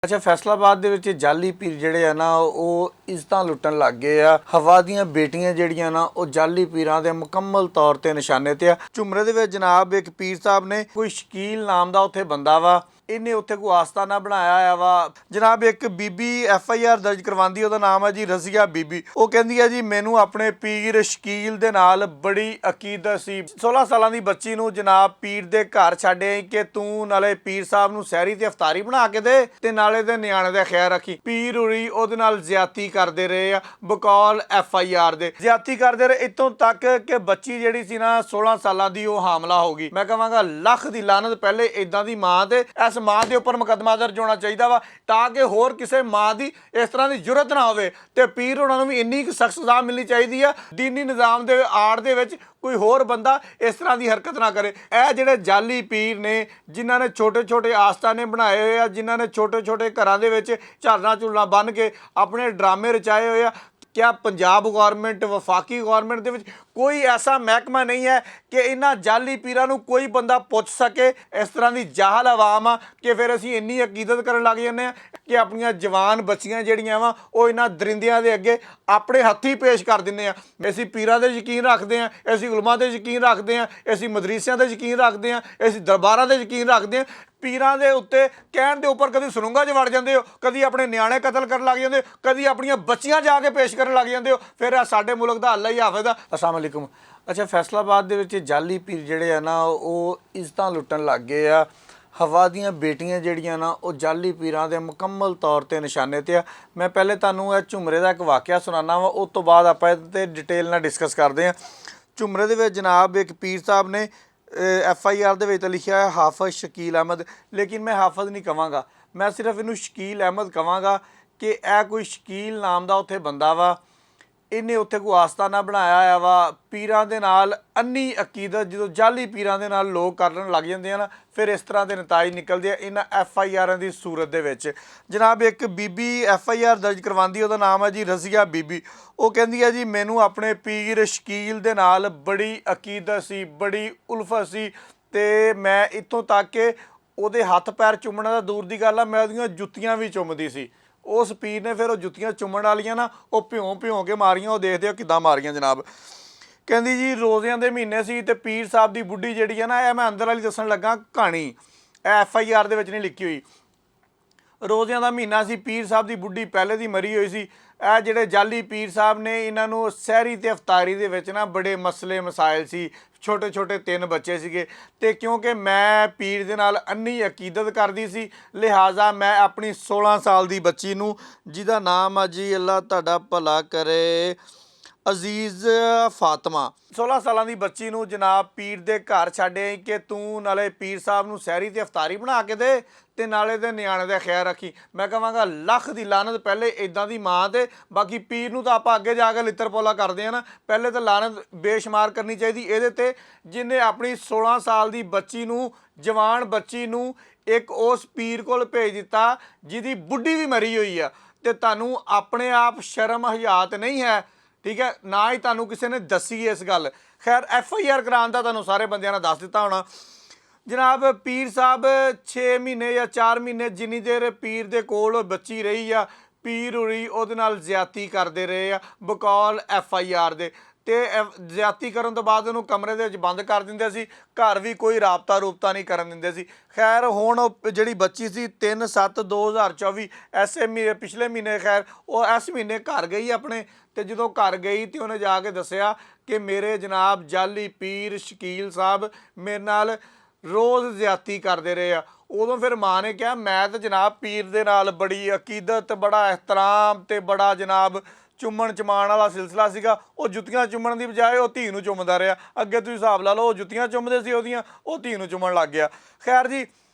अच्छा फैसलाबाद ਦੇ ਵਿੱਚ ਜਾਲੀ ਪੀਰ ਜਿਹੜੇ ਆ ਨਾ ਉਹ ਇੱਜ਼ਤਾਂ ਲੁੱਟਣ ਲੱਗ ਗਏ ਆ। ਹਵਾ ਦੀਆਂ ਬੇਟੀਆਂ ਜਿਹੜੀਆਂ ਨਾ ਉਹ ਜਾਲੀ ਪੀਰਾਂ ਦੇ ਮੁਕੰਮਲ ਤੌਰ ਤੇ ਨਿਸ਼ਾਨੇ ਤੇ ਆ। ਝੁਮਰੇ ਦੇ ਵਿੱਚ ਜਨਾਬ ਇੱਕ ਪੀਰ ਸਾਹਿਬ ਨੇ ਕੋਈ ਸ਼ਕੀਲ ਨਾਮ ਦਾ ਉੱਥੇ ਬੰਦਾ ਵਾ, ਇਹਨੇ ਉੱਥੇ ਕੋਈ ਆਸਤਾਨਾ ਬਣਾਇਆ ਹੋਇਆ ਵਾ। ਜਨਾਬ ਇੱਕ ਬੀਬੀ FIR ਦਰਜ ਕਰਵਾਉਂਦੀ, ਉਹਦਾ ਨਾਮ ਹੈ ਜੀ ਰਜ਼ੀਆ ਬੀਬੀ। ਉਹ ਕਹਿੰਦੀ ਹੈ ਜੀ ਮੈਨੂੰ ਆਪਣੇ ਪੀਰ ਸ਼ਕੀਲ ਦੇ ਨਾਲ ਬੜੀ ਅਕੀਦਤ ਸੀ। 16 ਸਾਲਾਂ ਦੀ ਬੱਚੀ ਨੂੰ ਜਨਾਬ ਪੀਰ ਦੇ ਘਰ ਛੱਡ ਆਈ ਕਿ ਤੂੰ ਨਾਲੇ ਪੀਰ ਸਾਹਿਬ ਨੂੰ ਸਹਿਰੀ ਤੇ ਅਫਤਾਰੀ ਬਣਾ ਕੇ ਦੇ ਤੇ ਨਾਲੇ ਦੇ ਨਿਆਣੇ ਦਾ ਖਿਆਲ ਰੱਖੀ। ਪੀਰ ਉਰੀ ਉਹਦੇ ਨਾਲ ਜ਼ਿਆਦਤੀ ਕਰਦੇ ਰਹੇ ਆ, ਬਕੌਲ FIR ਦੇ ਜ਼ਿਆਦਤੀ ਕਰਦੇ ਰਹੇ, ਇੱਥੋਂ ਤੱਕ ਕਿ ਬੱਚੀ ਜਿਹੜੀ ਸੀ ਨਾ 16 ਸਾਲਾਂ ਦੀ ਉਹ ਹਾਮਲਾ ਹੋ ਗਈ। ਮੈਂ ਕਹਾਂਗਾ ਲੱਖ ਦੀ ਲਾਨਤ ਪਹਿਲੇ ਇਦਾਂ ਦੀ ਮਾਂ ਤੇ ਇਸ ਮਾਂ ਦੇ ਉੱਪਰ ਮੁਕੱਦਮਾ ਦਰਜ ਹੋਣਾ ਚਾਹੀਦਾ ਵਾ ਤਾਂ ਕਿ ਹੋਰ ਕਿਸੇ ਮਾਂ ਦੀ ਇਸ ਤਰ੍ਹਾਂ ਦੀ ਜ਼ਰੂਰਤ ਨਾ ਹੋਵੇ ਤੇ ਪੀਰ ਉਹਨਾਂ ਨੂੰ ਵੀ ਇੰਨੀ ਕੁ ਸਖਤ ਸਜ਼ਾ ਮਿਲਣੀ ਚਾਹੀਦੀ ਆ। ਦੀਨੀ ਨਿਜ਼ਾਮ ਦੇ ਆੜ ਦੇ ਵਿੱਚ ਕੋਈ ਹੋਰ ਬੰਦਾ ਇਸ ਤਰ੍ਹਾਂ ਦੀ ਹਰਕਤ ਨਾ ਕਰੇ। ਇਹ ਜਿਹੜੇ ਜਾਲੀ ਪੀਰ ਨੇ ਜਿਨ੍ਹਾਂ ਨੇ ਛੋਟੇ ਛੋਟੇ ਆਸਤਾਨੇ ਬਣਾਏ ਹੋਏ ਆ, ਜਿਨ੍ਹਾਂ ਨੇ ਛੋਟੇ ਛੋਟੇ ਘਰਾਂ ਦੇ ਵਿੱਚ ਝਾਲਣਾ ਝੂਲਣਾ ਬੰਨ੍ਹ ਕੇ ਆਪਣੇ ਡਰਾਮੇ ਰਚਾਏ ਹੋਏ ਆ, क्या पंजाब गौरमेंट वफाकी गौरमेंट ਦੇ ਵਿੱਚ ਕੋਈ ਐਸਾ ਮਹਿਕਮਾ ਨਹੀਂ ਹੈ ਕਿ ਇਹਨਾਂ ਜਾਲੀ ਪੀਰਾਂ ਨੂੰ ਕੋਈ ਬੰਦਾ ਪੁੱਛ ਸਕੇ। ਇਸ ਤਰ੍ਹਾਂ ਦੀ ਜਾਹਲ ਆਵਾਮ ਆ ਕਿ ਫਿਰ ਅਸੀਂ ਇੰਨੀ ਅਕੀਦਤ ਕਰਨ ਲੱਗ ਜਾਂਦੇ ਆ ਕਿ ਆਪਣੀਆਂ ਜਵਾਨ ਬੱਚੀਆਂ ਜਿਹੜੀਆਂ ਵਾ ਉਹ ਇਹਨਾਂ ਦਰਿੰਦਿਆਂ ਦੇ ਅੱਗੇ ਆਪਣੇ ਹੱਥੀਂ ਪੇਸ਼ ਕਰ ਦਿੰਦੇ ਆ। ਅਸੀਂ ਪੀਰਾਂ ਦੇ ਯਕੀਨ ਰੱਖਦੇ ਆ, ਅਸੀਂ ਉਲਮਾ ਦੇ ਯਕੀਨ ਰੱਖਦੇ ਆ, ਅਸੀਂ ਮਦਰੀਸਿਆਂ ਦੇ ਯਕੀਨ ਰੱਖਦੇ ਆ, ਅਸੀਂ ਦਰਬਾਰਾਂ ਦੇ ਯਕੀਨ ਰੱਖਦੇ ਆ। ਪੀਰਾਂ ਦੇ ਉੱਤੇ ਕਹਿਣ ਦੇ ਉੱਪਰ ਕਦੀ ਸੁਰੰਗਾਂ 'ਚ ਵੜ ਜਾਂਦੇ ਹੋ, ਕਦੀ ਆਪਣੇ ਨਿਆਣੇ ਕਤਲ ਕਰਨ ਲੱਗ ਜਾਂਦੇ ਹੋ, ਕਦੀ ਆਪਣੀਆਂ ਬੱਚੀਆਂ ਜਾ ਕੇ ਪੇਸ਼ ਕਰਨ ਲੱਗ ਜਾਂਦੇ ਹੋ। ਫਿਰ ਇਹ ਸਾਡੇ ਮੁਲਕ ਦਾ ਅੱਲਾ ਹੀ ਹਾਫਿਜ਼ ਆ। अस्सलाम वालेकुम। अच्छा फैसलाबाद ਦੇ ਵਿੱਚ ਜਾਲੀ ਪੀਰ ਜਿਹੜੇ ਆ ਨਾ ਉਹ ਇੱਜ਼ਤਾਂ ਲੁੱਟਣ ਲੱਗ ਗਏ ਆ। ਹਵਾ ਦੀਆਂ ਬੇਟੀਆਂ ਜਿਹੜੀਆਂ ਨਾ ਉਹ ਜਾਲੀ ਪੀਰਾਂ ਦੇ ਮੁਕੰਮਲ ਤੌਰ ਤੇ ਨਿਸ਼ਾਨੇ ਤੇ ਆ। ਮੈਂ ਪਹਿਲੇ ਤੁਹਾਨੂੰ ਇਹ ਝੁਮਰੇ ਦਾ ਇੱਕ ਵਾਕਿਆ ਸੁਣਾਉਣਾ ਵਾ, ਉਸ ਤੋਂ ਬਾਅਦ ਆਪਾਂ ਇਹਦੇ ਤੇ ਡਿਟੇਲ ਨਾਲ ਡਿਸਕਸ ਕਰਦੇ ਹਾਂ। ਝੁਮਰੇ ਦੇ ਵਿੱਚ ਜਨਾਬ ਇੱਕ ਪੀਰ ਸਾਹਿਬ ਨੇ FIR ਦੇ ਵਿੱਚ ਲਿਖਿਆ ਹੈ ਹਾਫਿਜ਼ ਸ਼ਕੀਲ ਅਹਿਮਦ, ਲੇਕਿਨ ਮੈਂ ਹਾਫਿਜ਼ ਨਹੀਂ ਕਹਾਂਗਾ, ਮੈਂ ਸਿਰਫ ਇਹਨੂੰ ਸ਼ਕੀਲ ਅਹਿਮਦ ਕਹਾਂਗਾ ਕਿ ਇਹ ਕੋਈ ਸ਼ਕੀਲ ਨਾਮ ਦਾ ਉੱਥੇ ਬੰਦਾ ਵਾ। ਇਹਨੇ ਉੱਥੇ ਕੋਈ ਆਸਤਾਨਾ ਬਣਾਇਆ ਹੋਇਆ ਵਾ ਪੀਰਾਂ ਦੇ ਨਾਲ ਅੰਨੀ ਅਕੀਦਤ। ਜਦੋਂ ਜਾਲੀ ਪੀਰਾਂ ਦੇ ਨਾਲ ਲੋਕ ਕਰਨ ਲੱਗ ਜਾਂਦੇ ਆ ਨਾ ਫਿਰ ਇਸ ਤਰ੍ਹਾਂ ਦੇ ਨਤਾਇਜ ਨਿਕਲਦੇ ਆ ਇਹਨਾਂ FIRਾਂ ਦੀ ਸੂਰਤ ਦੇ ਵਿੱਚ। ਜਨਾਬ ਇੱਕ ਬੀਬੀ FIR ਦਰਜ ਕਰਵਾਉਂਦੀ, ਉਹਦਾ ਨਾਮ ਹੈ ਜੀ ਰਜ਼ੀਆ ਬੀਬੀ। ਉਹ ਕਹਿੰਦੀ ਹੈ ਜੀ ਮੈਨੂੰ ਆਪਣੇ ਪੀਰ ਸ਼ਕੀਲ ਦੇ ਨਾਲ ਬੜੀ ਅਕੀਦਤ ਸੀ, ਬੜੀ ਉਲਫਤ ਸੀ ਤੇ ਮੈਂ ਇੱਥੋਂ ਤੱਕ ਕਿ ਉਹਦੇ ਹੱਥ ਪੈਰ ਚੁੰਮਣਾ ਤਾਂ ਦੂਰ ਦੀ ਗੱਲ ਆ, ਮੈਂ ਉਹਦੀਆਂ ਜੁੱਤੀਆਂ ਵੀ ਚੁੰਮਦੀ ਸੀ। ਉਸ ਪੀਰ ਨੇ ਫਿਰ ਉਹ ਜੁੱਤੀਆਂ ਚੁੰਮਣ ਵਾਲੀਆਂ ਨਾ ਉਹ ਭਿਉਂ ਕੇ ਮਾਰੀਆਂ। ਉਹ ਦੇਖਦੇ ਹੋ ਕਿੱਦਾਂ ਮਾਰੀਆਂ ਜਨਾਬ। ਕਹਿੰਦੀ ਜੀ ਰੋਜ਼ਿਆਂ ਦੇ ਮਹੀਨੇ ਸੀ ਤੇ ਪੀਰ ਸਾਹਿਬ ਦੀ ਬੁੱਢੀ ਜਿਹੜੀ ਆ ਨਾ, ਇਹ ਮੈਂ ਅੰਦਰ ਵਾਲੀ ਦੱਸਣ ਲੱਗਾ ਕਹਾਣੀ, ਇਹ FIR ਦੇ ਵਿੱਚ ਨਹੀਂ ਲਿਖੀ ਹੋਈ। ਰੋਜ਼ਿਆਂ ਦਾ ਮਹੀਨਾ ਸੀ, ਪੀਰ ਸਾਹਿਬ ਦੀ ਬੁੱਢੀ ਪਹਿਲੇ ਦੀ ਮਰੀ ਹੋਈ ਸੀ। ਇਹ ਜਿਹੜੇ ਜਾਲੀ ਪੀਰ ਸਾਹਿਬ ਨੇ ਇਹਨਾਂ ਨੂੰ ਸਹਿਰੀ ਤੇ ਅਫਤਾਰੀ ਦੇ ਵਿੱਚ ਨਾ ਬੜੇ ਮਸਲੇ ਮਸਾਇਲ ਸੀ। ਛੋਟੇ ਛੋਟੇ 3 ਬੱਚੇ ਸੀਗੇ ਤੇ ਕਿਉਂਕਿ ਮੈਂ ਪੀਰ ਦੇ ਨਾਲ ਅੰਨੀ ਅਕੀਦਤ ਕਰਦੀ ਸੀ ਲਿਹਾਜ਼ਾ ਮੈਂ ਆਪਣੀ 16 ਸਾਲ ਦੀ ਬੱਚੀ ਨੂੰ, ਜਿਹਦਾ ਨਾਮ ਆ ਜੀ ਅੱਲਾ ਤੁਹਾਡਾ ਭਲਾ ਕਰੇ ਅਜ਼ੀਜ਼ ਫਾਤਮਾ, 16 ਸਾਲਾਂ ਦੀ ਬੱਚੀ ਨੂੰ ਜਨਾਬ ਪੀਰ ਦੇ ਘਰ ਛੱਡ ਆਈ ਕਿ ਤੂੰ ਨਾਲੇ ਪੀਰ ਸਾਹਿਬ ਨੂੰ ਸਹਿਰੀ ਤੇ ਅਫਤਾਰੀ ਬਣਾ ਕੇ ਦੇ ਤੇ ਨਾਲੇ ਦੇ ਨਿਆਣੇ ਦਾ ਖਿਆਲ ਰੱਖੀ। ਮੈਂ ਕਹਾਂਗਾ ਲੱਖ ਦੀ ਲਾਨਤ ਪਹਿਲੇ ਇਦਾਂ ਦੀ ਮਾਂ ਤੇ, ਬਾਕੀ ਪੀਰ ਨੂੰ ਤਾਂ ਆਪਾਂ ਅੱਗੇ ਜਾ ਕੇ ਲਿੱਤਰ ਪੋਲਾ ਕਰਦੇ ਆ ਨਾ, ਪਹਿਲੇ ਤਾਂ ਲਾਨਤ ਬੇਸ਼ੁਮਾਰ ਕਰਨੀ ਚਾਹੀਦੀ ਇਹਦੇ ਤੇ ਜਿਹਨੇ ਆਪਣੀ 16 ਸਾਲ ਦੀ ਬੱਚੀ ਨੂੰ, ਜਵਾਨ ਬੱਚੀ ਨੂੰ ਇੱਕ ਉਸ ਪੀਰ ਕੋਲ ਭੇਜ ਦਿੱਤਾ ਜਿਹਦੀ ਬੁੱਢੀ ਵੀ ਮਰੀ ਹੋਈ ਆ। ਤੇ ਤੁਹਾਨੂੰ ਆਪਣੇ ਆਪ ਸ਼ਰਮ ਹਯਾਤ ਨਹੀਂ ਹੈ, ਠੀਕ ਹੈ, ਨਾ ਹੀ ਤੁਹਾਨੂੰ ਕਿਸੇ ਨੇ ਦੱਸੀ ਇਸ ਗੱਲ। ਖੈਰ FIR ਕਰਾਉਣ ਦਾ ਤੁਹਾਨੂੰ ਸਾਰੇ ਬੰਦਿਆਂ ਨੇ ਦੱਸ ਦਿੱਤਾ ਹੋਣਾ। ਜਨਾਬ ਪੀਰ ਸਾਹਿਬ 6 ਮਹੀਨੇ ਜਾਂ 4 ਮਹੀਨੇ ਜਿੰਨੀ ਦੇਰ ਪੀਰ ਦੇ ਕੋਲ ਬੱਚੀ ਰਹੀ ਆ, ਪੀਰ ਉਰੀ ਉਹਦੇ ਨਾਲ ਜ਼ਿਆਦਤੀ ਕਰਦੇ ਰਹੇ ਆ ਬਕੌਲ FIR ਦੇ। ਤੇ ਜ਼ਿਆਦਤੀ ਕਰਨ ਤੋਂ ਬਾਅਦ ਉਹਨੂੰ ਕਮਰੇ ਦੇ ਵਿੱਚ ਬੰਦ ਕਰ ਦਿੰਦੇ ਸੀ, ਘਰ ਵੀ ਕੋਈ ਰਾਬਤਾ ਰੂਬਤਾ ਨਹੀਂ ਕਰਨ ਦਿੰਦੇ ਸੀ। ਖੈਰ ਹੁਣ ਉਹ ਜਿਹੜੀ ਬੱਚੀ ਸੀ 3/7/2024 ਐਸੇ ਮਹੀਨੇ ਪਿਛਲੇ ਮਹੀਨੇ, ਖੈਰ ਉਹ ਇਸ ਮਹੀਨੇ ਘਰ ਗਈ ਆਪਣੇ। ਤੇ ਜਦੋਂ ਘਰ ਗਈ ਤੇ ਉਹਨੇ ਜਾ ਕੇ ਦੱਸਿਆ ਕਿ ਮੇਰੇ ਜਨਾਬ ਜਾਲੀ ਪੀਰ ਸ਼ਕੀਲ ਸਾਹਿਬ ਮੇਰੇ ਨਾਲ ਰੋਜ਼ ਜ਼ਿਆਦਤੀ ਕਰਦੇ ਰਹੇ ਆ। ਉਦੋਂ ਫਿਰ ਮਾਂ ਨੇ ਕਿਹਾ ਮੈਂ ਤਾਂ ਜਨਾਬ ਪੀਰ ਦੇ ਨਾਲ ਬੜੀ ਅਕੀਦਤ, ਬੜਾ ਇਹਤਰਾਮ ਤੇ ਬੜਾ ਜਨਾਬ ਚੁੰਮਣ ਚਮਾਣ ਵਾਲਾ ਸਿਲਸਿਲਾ ਸੀਗਾ। ਉਹ ਜੁੱਤੀਆਂ ਚੁੰਮਣ ਦੀ ਬਜਾਏ ਉਹ ਧੀ ਨੂੰ ਚੁੰਮਦਾ ਰਿਹਾ। ਅੱਗੇ ਤੁਸੀਂ ਹਿਸਾਬ ਲਾ ਲਓ, ਉਹ ਜੁੱਤੀਆਂ ਚੁੰਮਦੇ ਸੀ ਉਹਦੀਆਂ, ਉਹ ਧੀ ਨੂੰ ਚੁੰਮਣ ਲੱਗ ਗਿਆ। ਖੈਰ ਜੀ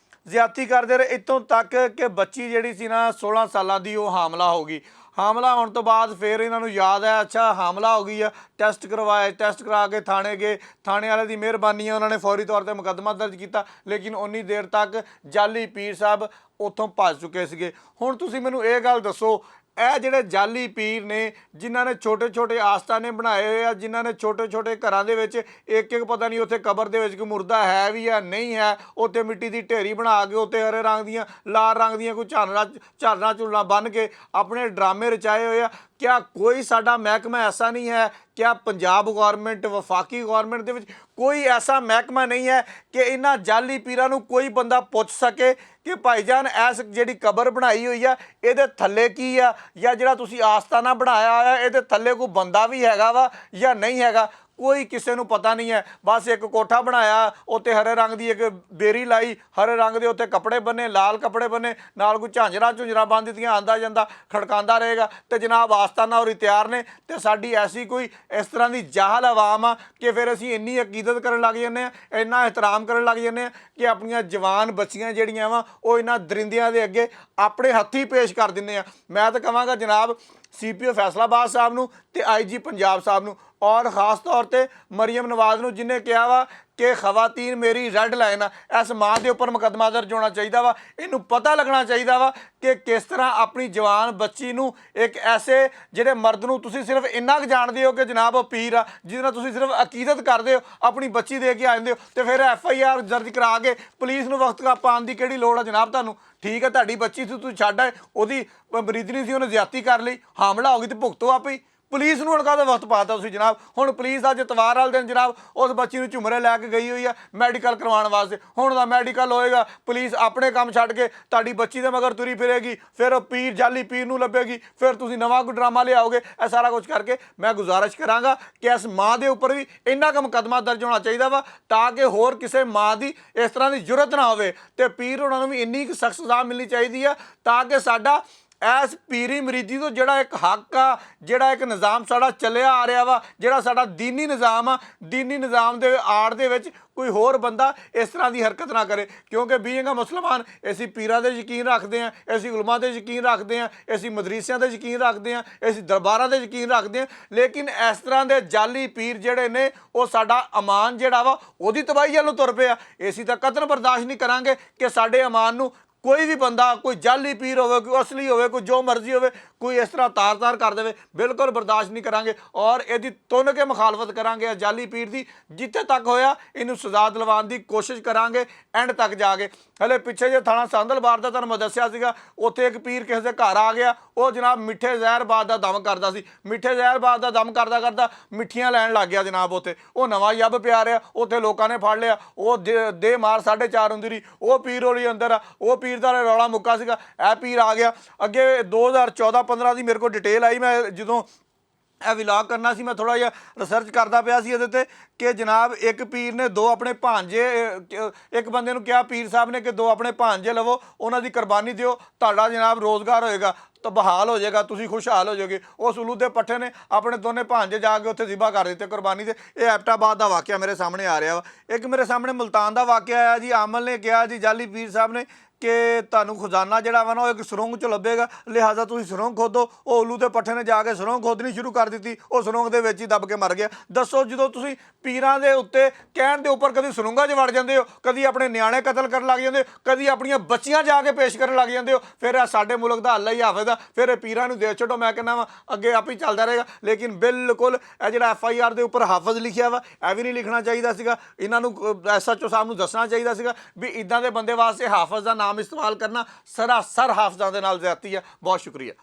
ਜ਼ਿਆਦਤੀ ਕਰਦੇ ਰਹੇ ਇੱਥੋਂ ਤੱਕ ਕਿ ਬੱਚੀ ਜਿਹੜੀ ਸੀ ਨਾ 16 ਸਾਲਾਂ ਦੀ ਉਹ ਹਾਮਲਾ ਹੋ ਗਈ। ਹਾਮਲਾ ਹੋਣ ਤੋਂ ਬਾਅਦ ਫਿਰ ਇਹਨਾਂ ਨੂੰ ਯਾਦ ਆਇਆ ਅੱਛਾ ਹਾਮਲਾ ਹੋ ਗਈ ਆ, ਟੈਸਟ ਕਰਵਾਏ, ਟੈਸਟ ਕਰਾ ਕੇ ਥਾਣੇ ਗਏ। ਥਾਣੇ ਵਾਲੇ ਦੀ ਮਿਹਰਬਾਨੀ ਹੈ, ਉਹਨਾਂ ਨੇ ਫੌਰੀ ਤੌਰ 'ਤੇ ਮੁਕੱਦਮਾ ਦਰਜ ਕੀਤਾ। ਲੇਕਿਨ ਉਨੀ ਦੇਰ ਤੱਕ ਜਾਲੀ ਪੀਰ ਸਾਹਿਬ ਉੱਥੋਂ ਭੱਜ ਚੁੱਕੇ ਸੀਗੇ। ਹੁਣ ਤੁਸੀਂ ਮੈਨੂੰ ਇਹ ਗੱਲ ਦੱਸੋ, ਇਹ ਜਿਹੜੇ ਜਾਲੀ ਪੀਰ ਨੇ ਜਿਨ੍ਹਾਂ ਨੇ ਛੋਟੇ ਛੋਟੇ ਆਸਤਾਨੇ ਬਣਾਏ ਹੋਏ ਆ, ਜਿਨ੍ਹਾਂ ਨੇ ਛੋਟੇ ਛੋਟੇ ਘਰਾਂ ਦੇ ਵਿੱਚ ਇੱਕ ਇੱਕ ਪਤਾ ਨਹੀਂ ਉੱਥੇ ਕਬਰ ਦੇ ਵਿੱਚ ਕੋਈ ਮੁਰਦਾ ਹੈ ਵੀ ਜਾਂ ਨਹੀਂ ਹੈ, ਉੱਥੇ ਮਿੱਟੀ ਦੀ ਢੇਰੀ ਬਣਾ ਕੇ ਉੱਤੇ ਹਰੇ ਰੰਗ ਦੀਆਂ ਲਾਲ ਰੰਗ ਦੀਆਂ ਕੋਈ ਝਾਲਰਾਂ ਝੁਲਣਾ ਬੰਨ੍ਹ ਕੇ ਆਪਣੇ ਡਰਾਮੇ ਰਚਾਏ ਹੋਏ ਆ। क्या कोई साडा महकमा ऐसा नहीं है, क्या पंजाब गौरमेंट वफाकी गौरमेंट ਦੇ ਵਿੱਚ कोई ऐसा महकमा नहीं है कि इन्हां जाली पीरां नूं कोई बंदा पुछ सके कि भाईजान ऐस ਜਿਹੜੀ कबर बनाई हुई है ਇਹਦੇ थल्ले की आ, या ਜਿਹੜਾ ਤੁਸੀਂ आस्ताना बनाया होया ਇਹਦੇ थल्ले कोई बंदा भी हैगा वा या नहीं हैगा, कोई किसी ਨੂੰ पता नहीं है। बस एक कोठा बनाया, उत्ते हरे रंग की एक बेरी लाई, हरे रंग के उत्ते कपड़े बने, लाल कपड़े बने, नाल कोई झांजरा झुंजरा बन दित्तियां, आंदा जांदा खड़कांदा रहेगा ते जनाब आस्ताना और तैयार ने। ते साडी ऐसी कोई इस तरह की जाहल आवाम आ कि फिर असीं इन्नी अकीदत करन लग जांदे आ, इन्ना एहतराम करन लग जांदे आ कि अपनियां जवान बच्चियां जिहड़ियां वा ओह इन्हां दरिंदियां दे अगे अपने हत्थी पेश कर दिंदे आ। मैं तो कहांगा जनाब CPO फैसलाबाद साहब नूं ते IG पंजाब साहब नूं और ख़ास तौर पर मरीम नवाज़ नूं जिन्हें कहा वा कि खवातीन मेरी रेड लाइन आ, इस मां के उपर मुकदमा दर्ज होना चाहिए वा। इनू पता लगना चाहिए वा कि किस तरह अपनी जवान बच्ची नूं एक ऐसे जिहड़े मर्द नूं तुसीं सिर्फ इन्ना कुछ जानते हो कि जनाब वो पीर आ, जिहदे तुसीं सिर्फ अकीदत करते हो, अपनी बच्ची दे के आंदे हो, तो फिर FIR दर्ज करा के पुलिस नूं वक्त पाउण दी किहड़ी लोड़ आ जनाब तुहानूं? ठीक है, तुहाडी बच्ची सी तुसीं छड्ड आए, ओहदी मरीदनी सी, उहने ज्यादती कर लई, हमला हो गई तो भुगतो आपे ही। पुलिस ਨੂੰ ਕਾਹਦਾ ਵਕਤ ਪਾਤਾ ਤੁਸੀਂ ਜਨਾਬ? ਹੁਣ ਪੁਲਿਸ ਅੱਜ ਇਤਵਾਰ ਵਾਲੇ ਦਿਨ ਜਨਾਬ ਉਸ ਬੱਚੀ ਨੂੰ ਝੁਮਰੇ ਲੈ ਕੇ ਗਈ ਹੋਈ ਆ ਮੈਡੀਕਲ ਕਰਵਾਉਣ ਵਾਸਤੇ। ਹੁਣ ਦਾ ਮੈਡੀਕਲ ਹੋਏਗਾ, ਪੁਲਿਸ ਆਪਣੇ ਕੰਮ ਛੱਡ ਕੇ ਤੁਹਾਡੀ ਬੱਚੀ ਦੇ ਮਗਰ ਤੁਰੀ ਫਿਰੇਗੀ, ਫਿਰ ਉਹ ਪੀਰ ਜਾਲੀ ਪੀਰ ਨੂੰ ਲੱਭੇਗੀ, ਫਿਰ ਤੁਸੀਂ ਨਵਾਂ ਕੋਈ ਡਰਾਮਾ ਲਿਆਓਗੇ। ਇਹ ਸਾਰਾ ਕੁਝ ਕਰਕੇ ਮੈਂ ਗੁਜ਼ਾਰਿਸ਼ ਕਰਾਂਗਾ ਕਿ ਇਸ ਮਾਂ ਦੇ ਉੱਪਰ ਵੀ ਇੰਨਾ ਕੁ ਮੁਕੱਦਮਾ ਦਰਜ ਹੋਣਾ ਚਾਹੀਦਾ ਵਾ ਤਾਂ ਕਿ ਹੋਰ ਕਿਸੇ ਮਾਂ ਦੀ ਇਸ ਤਰ੍ਹਾਂ ਦੀ ਜ਼ਰੂਰਤ ਨਾ ਹੋਵੇ, ਤੇ ਪੀਰ ਉਹਨਾਂ ਨੂੰ ਵੀ ਇੰਨੀ ਕੁ ਸਖਤ ਸਜ਼ਾ ਮਿਲਣੀ ਚਾਹੀਦੀ ਆ ਤਾਂ ਕਿ ਸਾਡਾ ਐਸ ਪੀਰੀ ਮਰੀਦੀ ਤੋਂ ਜਿਹੜਾ ਇੱਕ ਹੱਕ ਆ, ਜਿਹੜਾ ਇੱਕ ਨਿਜ਼ਾਮ ਸਾਡਾ ਚੱਲਿਆ ਆ ਰਿਹਾ ਵਾ, ਜਿਹੜਾ ਸਾਡਾ ਦੀਨੀ ਨਿਜ਼ਾਮ ਆ, ਦੀਨੀ ਨਿਜ਼ਾਮ ਦੇ ਆੜ ਦੇ ਵਿੱਚ ਕੋਈ ਹੋਰ ਬੰਦਾ ਇਸ ਤਰ੍ਹਾਂ ਦੀ ਹਰਕਤ ਨਾ ਕਰੇ। ਕਿਉਂਕਿ ਬੀਇੰਗ ਅ ਮੁਸਲਮਾਨ ਅਸੀਂ ਪੀਰਾਂ ਦੇ ਯਕੀਨ ਰੱਖਦੇ ਹਾਂ, ਅਸੀਂ ਉਲਮਾ ਦੇ ਯਕੀਨ ਰੱਖਦੇ ਹਾਂ, ਅਸੀਂ ਮਦਰੀਸਿਆਂ ਦੇ ਯਕੀਨ ਰੱਖਦੇ ਹਾਂ, ਅਸੀਂ ਦਰਬਾਰਾਂ ਦੇ ਯਕੀਨ ਰੱਖਦੇ ਹਾਂ, ਲੇਕਿਨ ਇਸ ਤਰ੍ਹਾਂ ਦੇ ਜਾਲੀ ਪੀਰ ਜਿਹੜੇ ਨੇ ਉਹ ਸਾਡਾ ਅਮਾਨ ਜਿਹੜਾ ਵਾ ਉਹਦੀ ਤਬਾਹੀ ਵੱਲ ਨੂੰ ਤੁਰ ਪਿਆ। ਅਸੀਂ ਤਾਂ ਕਤਲ ਬਰਦਾਸ਼ਤ ਨਹੀਂ ਕਰਾਂਗੇ ਕਿ ਸਾਡੇ ਅਮਾਨ ਨੂੰ कोई भी बंदा, कोई जाली पीर होवे, कोई असली होवे, कोई जो मर्जी होवे, कोई इस तरह तार तार कर दे, बिल्कुल बर्दाश्त नहीं करांगे और यदि तुन के मुखालफत करांगे जाली पीर की, जिथे तक होया इनू सजा दिलवाउण की कोशिश करांगे एंड तक जाके। हले पिछे जे थाना सांदलबार का तुहानूं मैं दस्सिया सीगा, उत्थे एक पीर किसी के घर आ गया, वो जनाब मिठे जहरबाद का दम करता सी, मिठे जहरबाद का दम करता करता मिठियां लैन लग गया जनाब। उत्थे वो नवां यब पिया रहा, उत्थे लोगों ने फड़ लिया, वो दे मार 4:30 हुंदी रही, वो पीर होली अंदर आ, वो पीर ਦਾ ਰੌਲਾ ਮੁੱਕਾ ਸੀਗਾ, ਇਹ ਪੀਰ ਆ ਗਿਆ ਅੱਗੇ। 2014-15 ਦੀ ਮੇਰੇ ਕੋਲ ਡਿਟੇਲ ਆਈ, ਮੈਂ ਜਦੋਂ ਇਹ ਵਿਲਾਗ ਕਰਨਾ ਸੀ ਮੈਂ ਥੋੜਾ ਜਿਹਾ ਰਿਸਰਚ ਕਰਦਾ ਪਿਆ ਸੀ ਇਹਦੇ ਤੇ ਕਿ ਜਨਾਬ ਇੱਕ ਪੀਰ ਨੇ ਦੋ ਆਪਣੇ ਭਾਂਜੇ, ਇੱਕ ਬੰਦੇ ਨੂੰ ਕਿਹਾ ਪੀਰ ਸਾਹਿਬ ਨੇ ਕਿ ਦੋ ਆਪਣੇ ਭਾਂਜੇ ਲਵੋ, ਉਹਨਾਂ ਦੀ ਕੁਰਬਾਨੀ ਦਿਓ, ਤੁਹਾਡਾ ਜਨਾਬ ਰੋਜ਼ਗਾਰ ਹੋਏਗਾ, ਤਾਂ ਬਹਾਲ ਹੋ ਜਾਏਗਾ, ਤੁਸੀਂ ਖੁਸ਼ਹਾਲ ਹੋ ਜਾਓਗੇ। ਉਸ ਉਲੂ ਦੇ ਪੱਠੇ ਨੇ ਆਪਣੇ ਦੋਨੇ ਭਾਂਜੇ ਜਾ ਕੇ ਉੱਥੇ ਜ਼ਿਬਾ ਕਰ ਦਿੱਤੇ ਕੁਰਬਾਨੀ ਦੇ। ਇਹ ਐਬਟਾਬਾਦ ਦਾ ਵਾਕਿਆ ਮੇਰੇ ਸਾਹਮਣੇ ਆ ਰਿਹਾ ਵਾ। ਇੱਕ ਮੇਰੇ ਸਾਹਮਣੇ ਮੁਲਤਾਨ ਦਾ ਵਾਕਿਆ ਆਇਆ ਜੀ। ਆਮਲ ਨੇ ਕਿਹਾ ਜੀ ਜਾਲੀ ਪੀਰ ਸਾਹਿਬ ਨੇ कि तुहानूं खजाना जिहड़ा वा ना वो एक सुरंग चों लभेगा, लिहाजा तुसीं सुरंग खोदो। वो उल्लू दे पट्ठे ने जाके सुरंग खोदनी शुरू कर दी, वो सुरंग दे विच ही दब के मर गया। दसो जदों तुसीं पीरां दे उत्ते कहण दे उपर कदी सुरंगां 'च वड़ जांदे हो, कदी अपने नियाणे कतल करन लग जांदे हो, कदी अपणीਆਂ बच्चियां जाके पेश करन लग जांदे हो, फिर साडे मुल्क दा अल्लाह ही हाफिज़ आ, फिर पीरां नूं दे छड्डो। मैं कहना वा अगे आप ही चलदा रहेगा। लेकिन बिल्कुल ਇਹ ਜਿਹੜਾ FIR ਦੇ ਉੱਪਰ ਹਾਫਿਜ਼ ਲਿਖਿਆ ਵਾ ਇਹ ਵੀ ਨਹੀਂ ਲਿਖਣਾ ਚਾਹੀਦਾ ਸੀਗਾ। ਇਹਨਾਂ ਨੂੰ SHO ਸਾਹਿਬ ਨੂੰ ਦੱਸਣਾ ਚਾਹੀਦਾ ਸੀਗਾ ਵੀ ਇਦਾਂ ਦੇ ਬੰਦੇ ਵਾਸਤੇ ਹਾਫਿਜ਼ ਦਾ ਨਾਮ ਇਸਤੇਮਾਲ ਕਰਨਾ ਸਰਾਸਰ ਹਾਫਜ਼ਾਂ ਦੇ ਨਾਲ ਜ਼ਿਆਦਤੀ ਹੈ। ਬਹੁਤ ਸ਼ੁਕਰੀਆ।